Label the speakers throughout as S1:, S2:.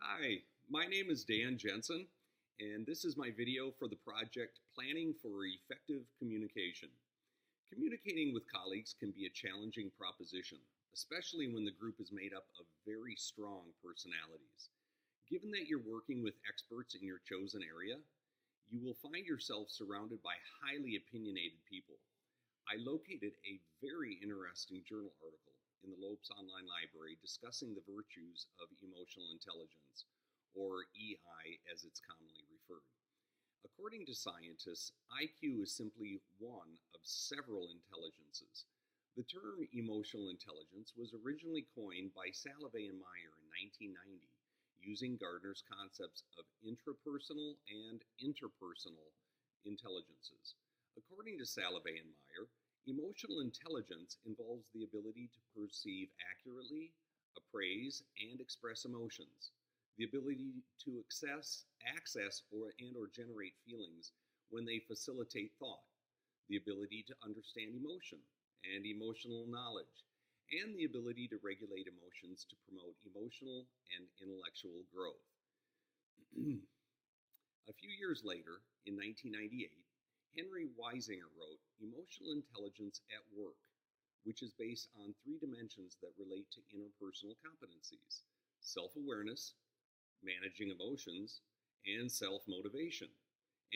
S1: Hi, my name is Dan Jensen, and this is my video for the project Planning for Effective Communication. Communicating with colleagues can be a challenging proposition, especially when the group is made up of very strong personalities. Given that you're working with experts in your chosen area, you will find yourself surrounded by highly opinionated people. I located a very interesting journal article in the Lopes Online Library discussing the virtues of emotional intelligence, or EI as it's commonly referred. According to scientists, IQ is simply one of several intelligences. The term emotional intelligence was originally coined by Salovey and Meyer in 1990, using Gardner's concepts of intrapersonal and interpersonal intelligences. According to Salovey and Meyer, emotional intelligence involves the ability to perceive accurately, appraise, and express emotions, the ability to access or generate feelings when they facilitate thought, the ability to understand emotion and emotional knowledge, and the ability to regulate emotions to promote emotional and intellectual growth. A few years later, in 1998, Henry Weisinger wrote Emotional Intelligence at Work, which is based on three dimensions that relate to interpersonal competencies: self-awareness, managing emotions, and self-motivation,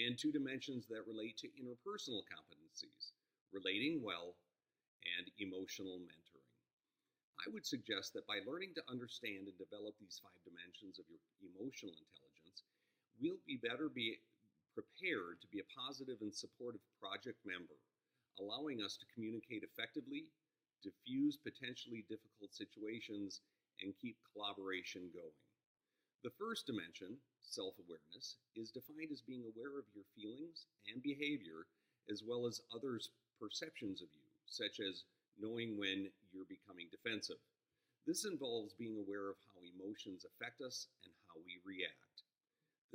S1: and two dimensions that relate to interpersonal competencies: relating well and emotional mentoring. I would suggest that by learning to understand and develop these five dimensions of your emotional intelligence, we'll be prepared to be a positive and supportive project member, allowing us to communicate effectively, diffuse potentially difficult situations, and keep collaboration going. The first dimension, self-awareness, is defined as being aware of your feelings and behavior, as well as others' perceptions of you, such as knowing when you're becoming defensive. This involves being aware of how emotions affect us and how we react.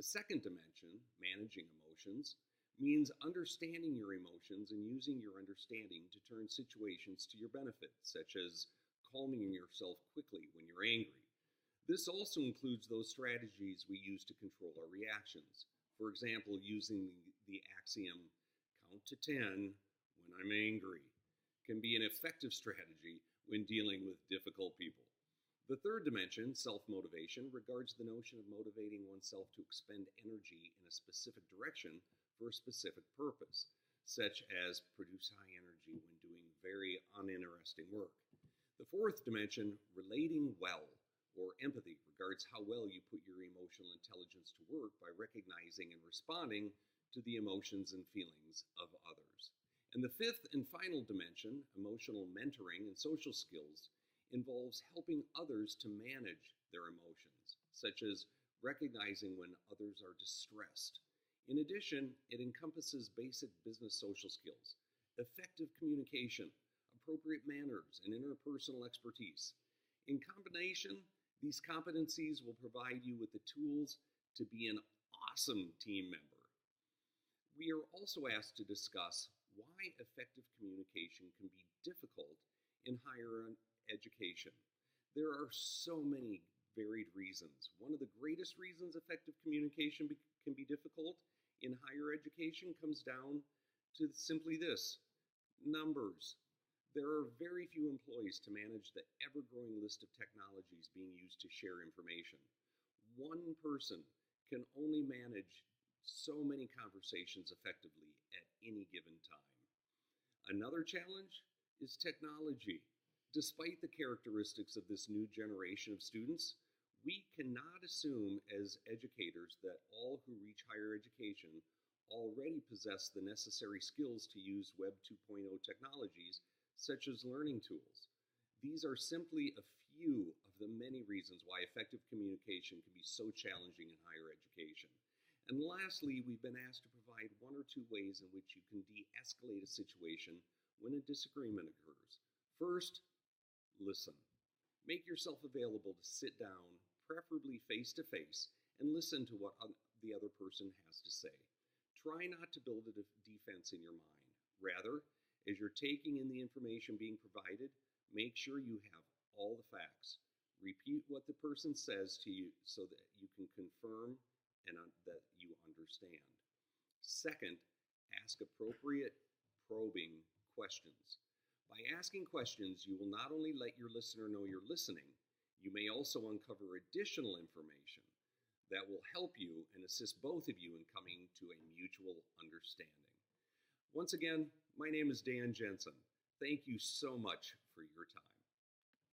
S1: The second dimension, managing emotions, means understanding your emotions and using your understanding to turn situations to your benefit, such as calming yourself quickly when you're angry. This also includes those strategies we use to control our reactions. For example, using the axiom, count to 10 when I'm angry, can be an effective strategy when dealing with difficult people. The third dimension, self-motivation, regards the notion of motivating oneself to expend energy in a specific direction for a specific purpose, such as produce high energy when doing very uninteresting work. The fourth dimension, relating well, or empathy, regards how well you put your emotional intelligence to work by recognizing and responding to the emotions and feelings of others. And the fifth and final dimension, emotional mentoring and social skills, involves helping others to manage their emotions, such as recognizing when others are distressed. In addition, it encompasses basic business social skills, effective communication, appropriate manners, and interpersonal expertise. In combination, these competencies will provide you with the tools to be an awesome team member. We are also asked to discuss why effective communication can be difficult in higher education. There are so many varied reasons. One of the greatest reasons effective communication can be difficult in higher education comes down to simply this: numbers. There are very few employees to manage the ever-growing list of technologies being used to share information. One person can only manage so many conversations effectively at any given time. Another challenge is technology. Despite the characteristics of this new generation of students, we cannot assume as educators that all who reach higher education already possess the necessary skills to use Web 2.0 technologies, such as learning tools. These are simply a few of the many reasons why effective communication can be so challenging in higher education. And lastly, we've been asked to provide one or two ways in which you can de-escalate a situation when a disagreement occurs. First, listen. Make yourself available to sit down, preferably face-to-face, and listen to what the other person has to say. Try not to build a defense in your mind. Rather, as you're taking in the information being provided, make sure you have all the facts. Repeat what the person says to you so that you can confirm and that you understand. Second, ask appropriate probing questions. By asking questions, you will not only let your listener know you're listening, you may also uncover additional information that will help you and assist both of you in coming to a mutual understanding. Once again, my name is Dan Jensen. Thank you so much for your time.